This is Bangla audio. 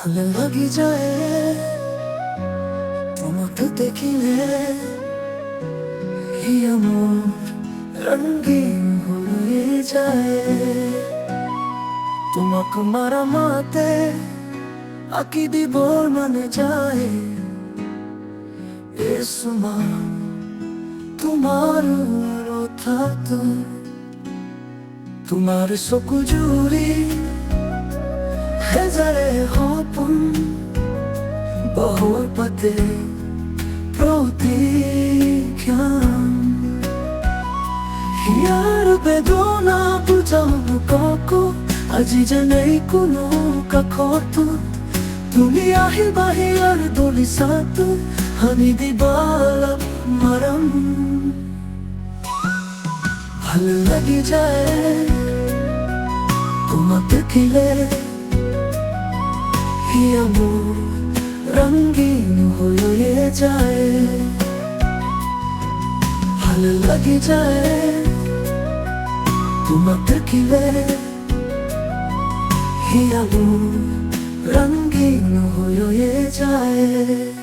ভালো লাগি যায় তোমাকে দেখিলে হি আমার রঙিন হয়ে যায় তোমাকে মারা মাতে আঁকি দিবর মানে যায় এসমা তোমার অর্থাৎ তোমার চকু জুৰি হেজাৰে সপোন বহুৰ পাতে প্ৰতিক্ষণ হিয়াৰ বেদনা বুজাওনো ককো আজি যেনেই কোনো কাষতো তুমি আহিবা হিয়াৰ দলিচাতো হানি দিবা অলপ মৰম ভাল লাগি যায় তোমাক দেখিলে হি আমার রঙিন হয়ে যায় ভাল লাগি যায় তোমাক দেখিলে হি আমার রঙিন হয়ে যায়।